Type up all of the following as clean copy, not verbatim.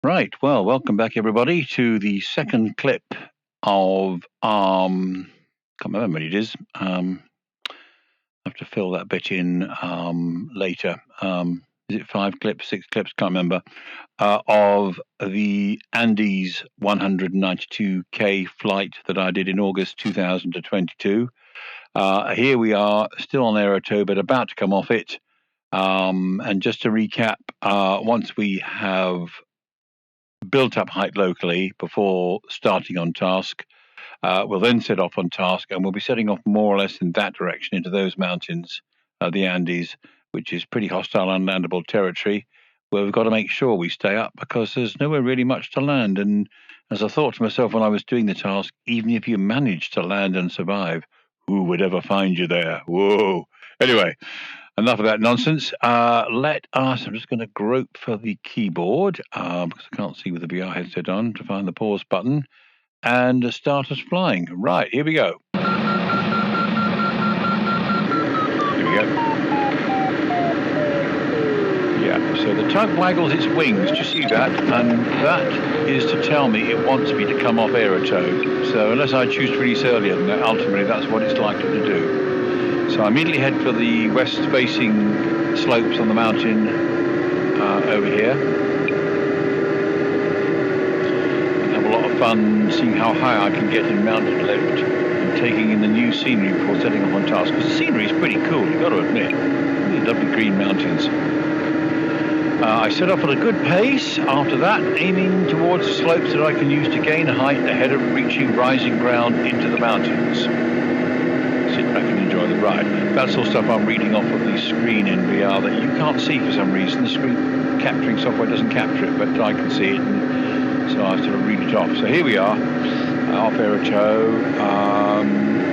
Right. Well, welcome back, everybody, to the second clip of can't remember how many it is. I have to fill that bit in later. Is it 5 clips, 6 clips? Can't remember. Of the Andes 192K flight that I did in August 2022. Here we are, still on aerotow, but about to come off it. And just to recap, once we have built up height locally before starting on task, we'll then set off on task, and we'll be setting off more or less in that direction into those mountains, the Andes, which is pretty hostile, unlandable territory, where we've got to make sure we stay up because there's nowhere really much to land. And as I thought to myself when I was doing the task, even if you manage to land and survive, who would ever find you there? Whoa. Anyway, enough of that nonsense. I'm just going to grope for the keyboard because I can't see with the VR headset on to find the pause button and start us flying. Right, here we go. Here we go. Yeah, so the tug waggles its wings. Do you see that? And that is to tell me it wants me to come off aerotow. So unless I choose to release earlier than that, ultimately that's what it's likely to do. So I immediately head for the west-facing slopes on the mountain over here. And have a lot of fun seeing how high I can get in mountain lift and taking in the new scenery before setting off on task. Because the scenery is pretty cool, you've got to admit. Really lovely green mountains. I set off at a good pace after that, aiming towards the slopes that I can use to gain height ahead of reaching rising ground into the mountains. Sit back and enjoy the ride. That's all stuff I'm reading off of the screen in VR that you can't see for some reason. The screen capturing software doesn't capture it, but I can see it, and so I sort of read it off. So here we are, off aerotow.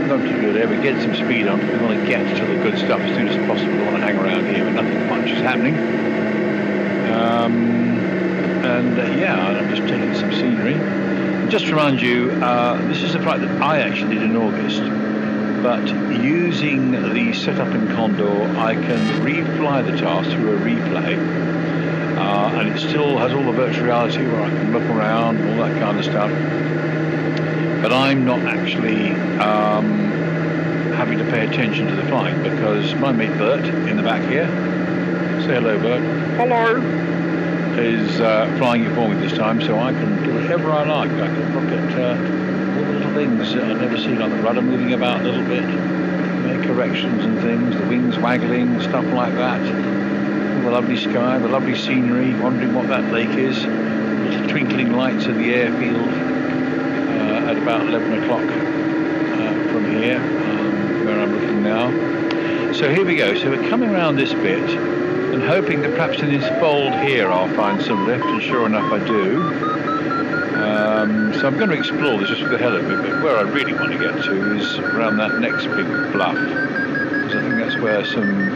Not too good there. We get some speed on. We want to get to the good stuff as soon as possible. We want to hang around here, but nothing much is happening. I'm just taking some scenery. Just to remind you, this is a flight that I actually did in August. But using the setup in Condor, I can refly the task through a replay, and it still has all the virtual reality where I can look around, all that kind of stuff. But I'm not actually having to pay attention to the flying because my mate Bert in the back here, say hello Bert. Hello. Is flying it for me this time, so I can do whatever I like. I can look at all the little things that I've never seen, like the rudder moving about a little bit, make corrections and things, the wings waggling, stuff like that. All the lovely sky, the lovely scenery, wondering what that lake is, little twinkling lights of the airfield at about 11 o'clock from here, where I'm looking now. So here we go. So we're coming around this bit and hoping that perhaps in this fold here I'll find some lift, and sure enough I do. So I'm going to explore this just for the hell of it, but where I really want to get to is around that next big bluff, because I think that's where some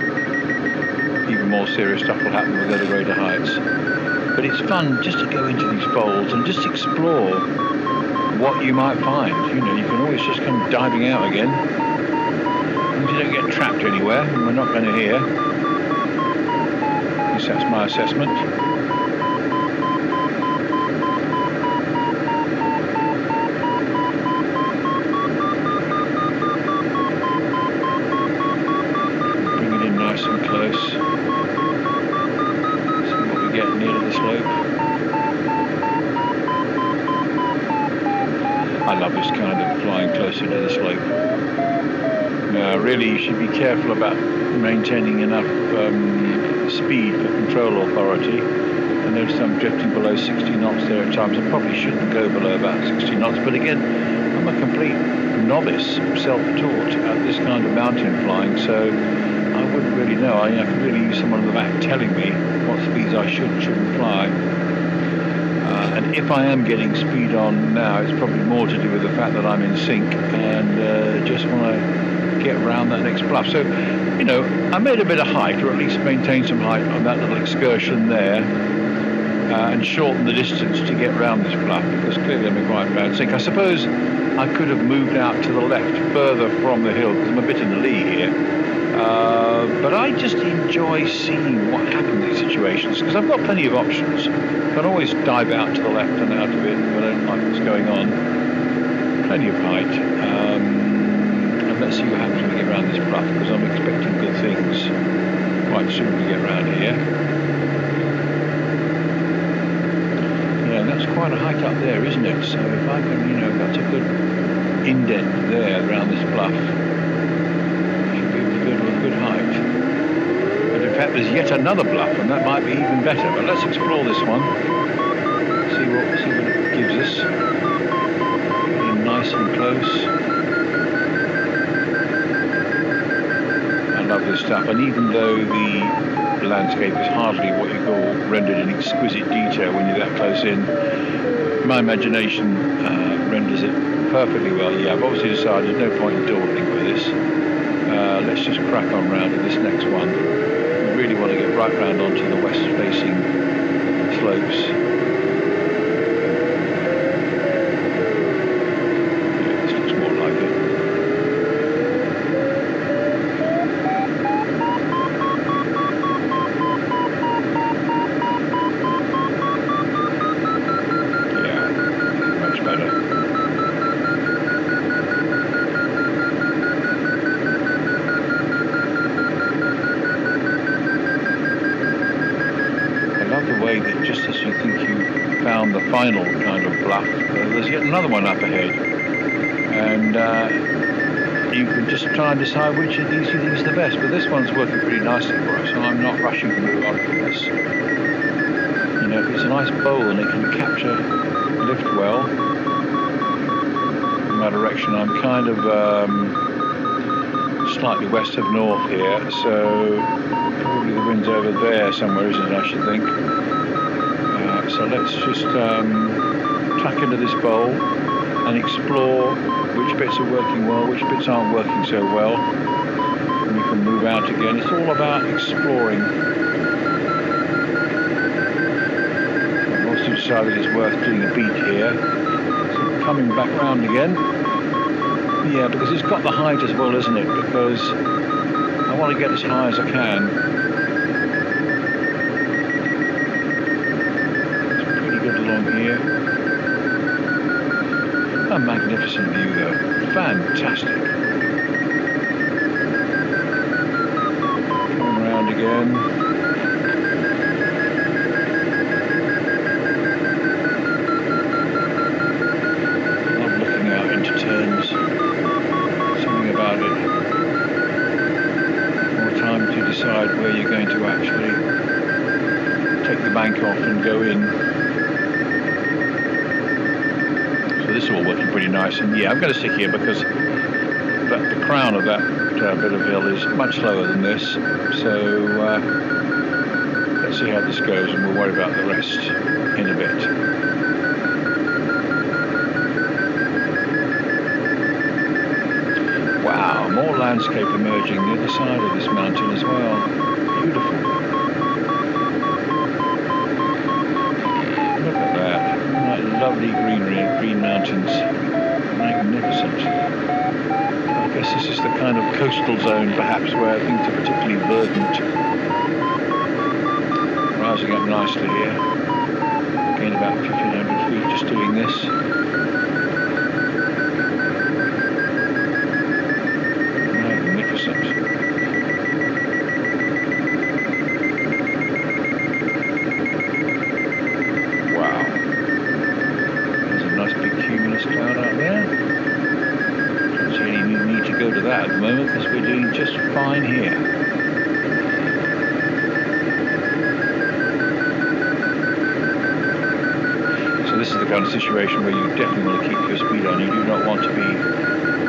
even more serious stuff will happen with other greater heights. But it's fun just to go into these folds and just explore what you might find. You know, you can always just come diving out again, and you don't get trapped anywhere, and we're not going to hear. At least that's my assessment. I love this kind of flying closer to the slope. Now, really, you should be careful about maintaining enough speed for control authority. I notice I'm drifting below 60 knots there at times. I probably shouldn't go below about 60 knots, but again, I'm a complete novice, self-taught at this kind of mountain flying, so I wouldn't really know. I could really use someone in the back telling me what speeds I shouldn't fly. And if I am getting speed on now, it's probably more to do with the fact that I'm in sync and just want to get around that next bluff. So, you know, I made a bit of height, or at least maintained some height on that little excursion there, and shortened the distance to get around this bluff, because clearly I'm in quite bad sync. I suppose I could have moved out to the left further from the hill, because I'm a bit in the lee here, But I just enjoy seeing what happens in these situations because I've got plenty of options. I can always dive out to the left and out of it if I don't like what's going on. Plenty of height. And let's see what happens when we get around this bluff because I'm expecting good things quite soon when we get around here. Yeah, that's quite a height up there, isn't it? So if I can, that's a good indent there around this bluff. Should be good with good height. But in fact, there's yet another bluff, and that might be even better. But let's explore this one. See what it gives us. Getting nice and close. I love this stuff, and even though the landscape is hardly what you call rendered in exquisite detail when you're that close in, my imagination renders it perfectly well. Yeah, I've obviously decided there's no point in dawdling with this. Let's just crack on round to this next one. We really want to get right round onto the west facing slopes. Yeah, this looks more like it. That just as you think you found the final kind of bluff, there's yet another one up ahead, and you can just try and decide which of these you think is the best. But this one's working pretty nicely for us, so I'm not rushing to move on from this. If it's a nice bowl and it can capture lift well in my direction, I'm kind of slightly west of north here, so probably the wind's over there somewhere, isn't it, I should think. So let's just tuck into this bowl and explore which bits are working well, which bits aren't working so well. And we can move out again. It's all about exploring. I've also decided it's worth doing a beat here. So coming back round again. Yeah, because it's got the height as well, isn't it? Because I want to get as high as I can. Here. A magnificent view though. Fantastic. Coming around again. Love looking out into turns. Something about it. More time to decide where you're going to actually take the bank off and go in. This is all working pretty nice, and yeah, I'm going to stick here because the crown of that bit of hill is much lower than this, so let's see how this goes and we'll worry about the rest in a bit. Wow, more landscape emerging the other side of this mountain as well. Beautiful. Look at that. Lovely greenery, green mountains, magnificent. I guess this is the kind of coastal zone perhaps where things are particularly verdant. Rising up nicely here, again about 1500 feet just doing this. Magnificent. Cloud out there. Don't see any need to go to that at the moment because we're doing just fine here. So this is the kind of situation where you definitely want to keep your speed on. You do not want to be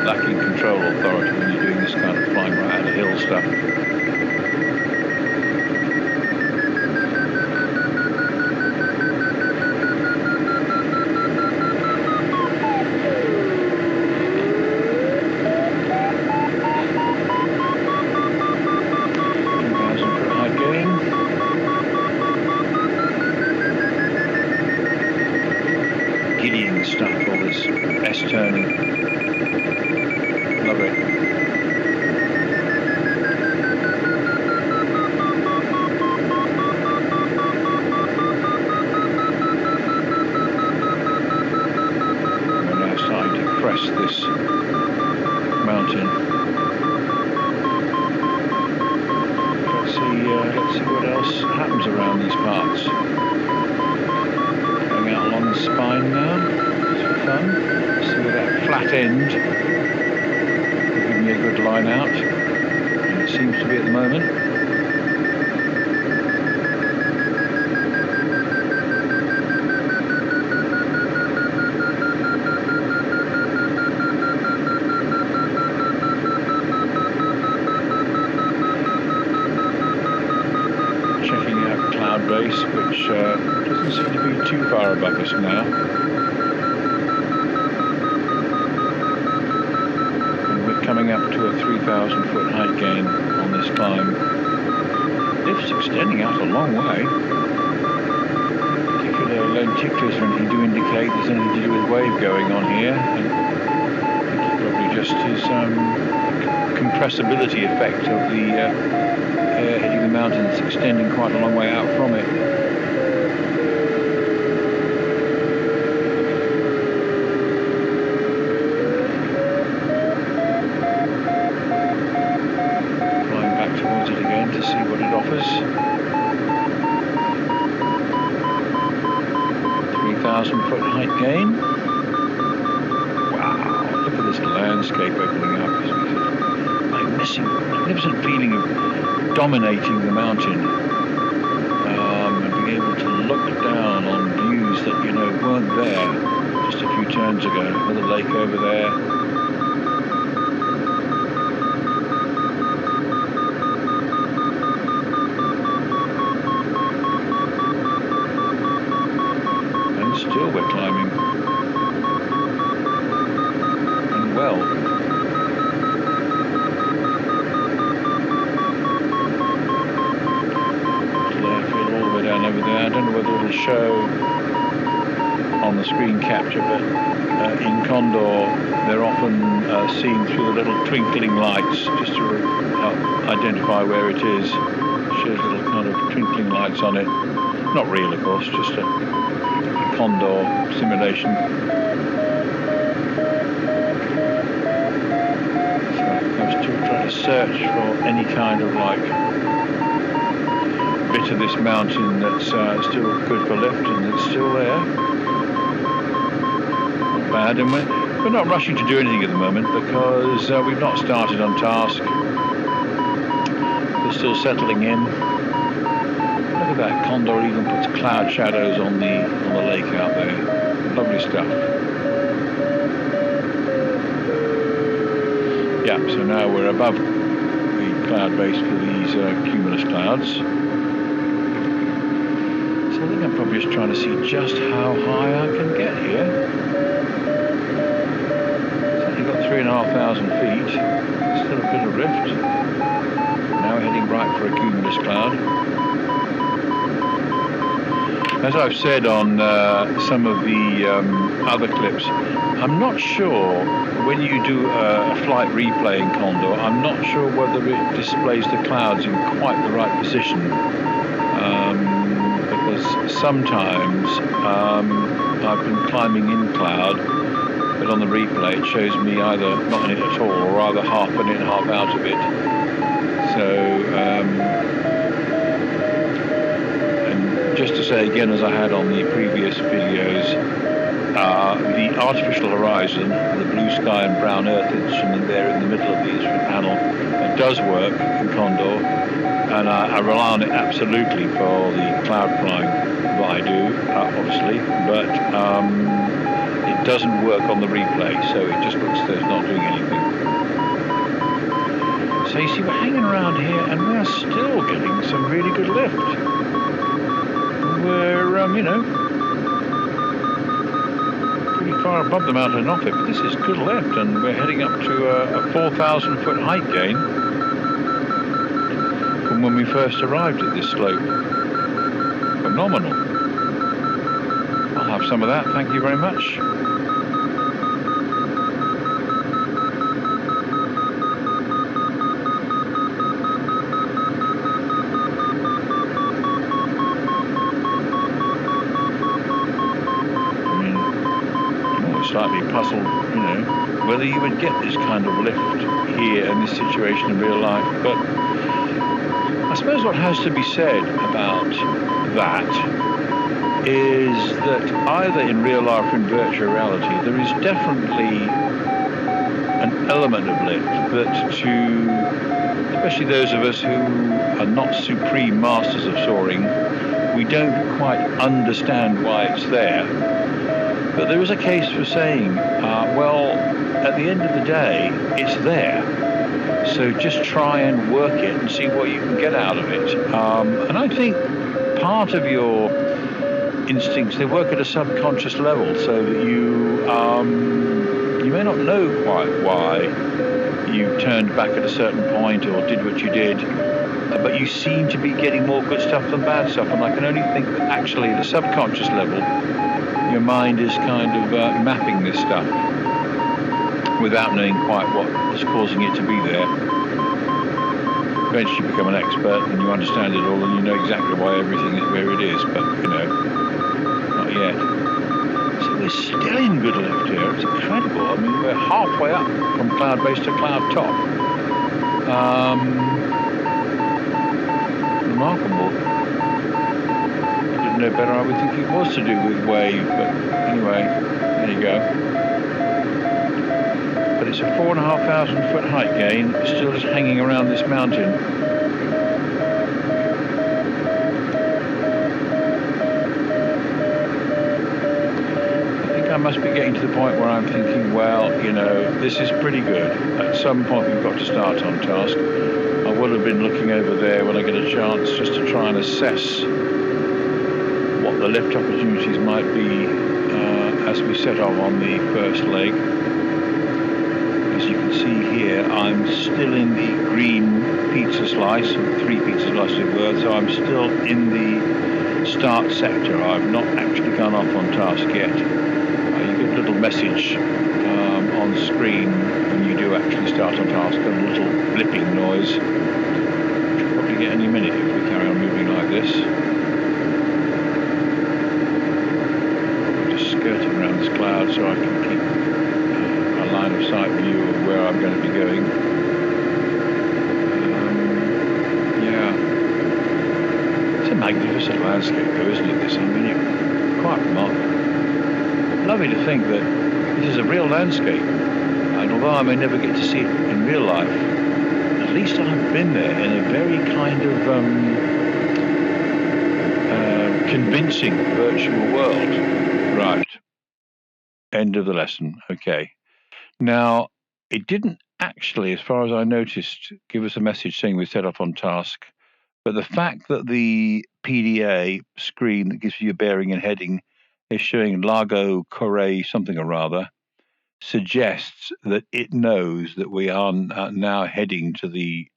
lacking control authority when you're doing this kind of flying right out of hill stuff. let's see what else happens around these parts. Going out along the spine now, just for fun. See where that flat end will give me a good line out. And it seems to be at the moment. Base, which doesn't seem to be too far above us now. And we're coming up to a 3,000 foot height gain on this climb. Lift's extending out a long way. Particular lenticulars or anything do indicate there's anything to do with wave going on here. And I think it's probably just his compressibility effect of the air hitting the mountain. It's extending quite a long way out from it. Flying back towards it again to see what it offers. 3,000 foot height gain. Wow, look at this landscape opening up. Magnificent feeling of dominating the mountain, and being able to look down on views that weren't there just a few turns ago. Another lake over there. And still we're climbing. And well. Over there. I don't know whether it'll show on the screen capture, but in Condor they're often seen through the little twinkling lights just to help identify where it is. Shows little kind of twinkling lights on it. Not real, of course, just a Condor simulation. So I was still trying to search for any kind of bit of this mountain that's still good for lift, and it's still there. Not bad, and we're not rushing to do anything at the moment because we've not started on task. We're still settling in. Look at that, Condor even puts cloud shadows on the lake out there. Lovely stuff. Yeah, so now we're above the cloud base for these cumulus clouds. I think I'm probably just trying to see just how high I can get here. Certainly got 3,500 feet. Still a bit of rift. Now we're heading right for a cumulus cloud. As I've said on some of the other clips, I'm not sure when you do a flight replay in Condor, I'm not sure whether it displays the clouds in quite the right position. Because sometimes I've been climbing in cloud, but on the replay it shows me either not in it at all, or either half in, half out of it. So, and just to say again, as I had on the previous videos, the artificial horizon, the blue sky and brown earth instrument there in the middle of the instrument panel, it does work in Condor. And I rely on it absolutely for the cloud flying that I do, obviously, but it doesn't work on the replay, so it just looks as though it's not doing anything. So you see, we're hanging around here, and we are still getting some really good lift. We're, pretty far above the mountain and off it, but this is good lift, and we're heading up to a 4,000 foot height gain when we first arrived at this slope. Phenomenal. I'll have some of that, thank you very much. I mean, I'm always slightly puzzled, whether you would get this kind of lift here in this situation in real life, but I suppose what has to be said about that is that either in real life or in virtual reality, there is definitely an element of lift that to, especially those of us who are not supreme masters of soaring, we don't quite understand why it's there. But there is a case for saying, well, at the end of the day, it's there. So just try and work it and see what you can get out of it. And I think part of your instincts, they work at a subconscious level, so that you may not know quite why you turned back at a certain point or did what you did, but you seem to be getting more good stuff than bad stuff. And I can only think that actually at a subconscious level, your mind is kind of mapping this stuff without knowing quite what is causing it to be there. Eventually you become an expert and you understand it all and you know exactly why everything is where it is, but you know, not yet. So we're still in good lift here. It's incredible. I mean, we're halfway up from cloud base to cloud top. Remarkable. I didn't know better. I would think it was to do with wave, but anyway, there you go. But it's a 4,500 foot height gain, still just hanging around this mountain. I think I must be getting to the point where I'm thinking, well, you know, this is pretty good. At some point we've got to start on task. I will have been looking over there when I get a chance just to try and assess what the lift opportunities might be as we set off on the first leg. As you can see here, I'm still in the green pizza slice, or 3 pizza slices of worth, so I'm still in the start sector. I've not actually gone off on task yet. You get a little message on screen when you do actually start on task, and a little blipping noise, which we'll probably get any minute if we carry on moving like this. Probably just skirting around this cloud so I can keep line of sight view of where I'm going to be going. Yeah, it's a magnificent landscape though, isn't it, this? I mean, it's quite remarkable. Lovely to think that this is a real landscape, and although I may never get to see it in real life, at least I've been there in a very kind of convincing virtual world. Right. End of the lesson. Okay. Now, it didn't actually, as far as I noticed, give us a message saying we set off on task. But the fact that the PDA screen that gives you a bearing and heading is showing Lago Corre something or rather suggests that it knows that we are now heading to the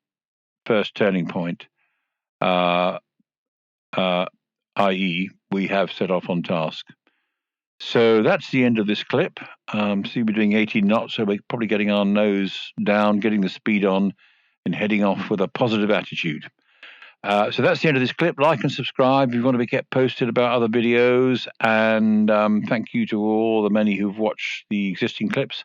first turning point, i.e. we have set off on task. So that's the end of this clip. See, we're doing 18 knots, so we're probably getting our nose down, getting the speed on, and heading off with a positive attitude. So that's the end of this clip. Like and subscribe if you want to be kept posted about other videos. And thank you to all the many who've watched the existing clips.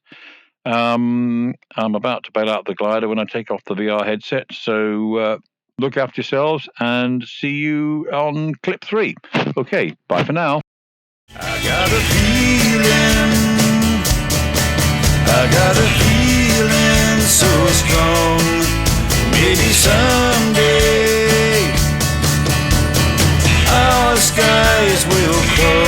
I'm about to bail out the glider when I take off the VR headset. So look after yourselves and see you on clip 3. Okay, bye for now. I got a feeling so strong. Maybe someday our skies will cross.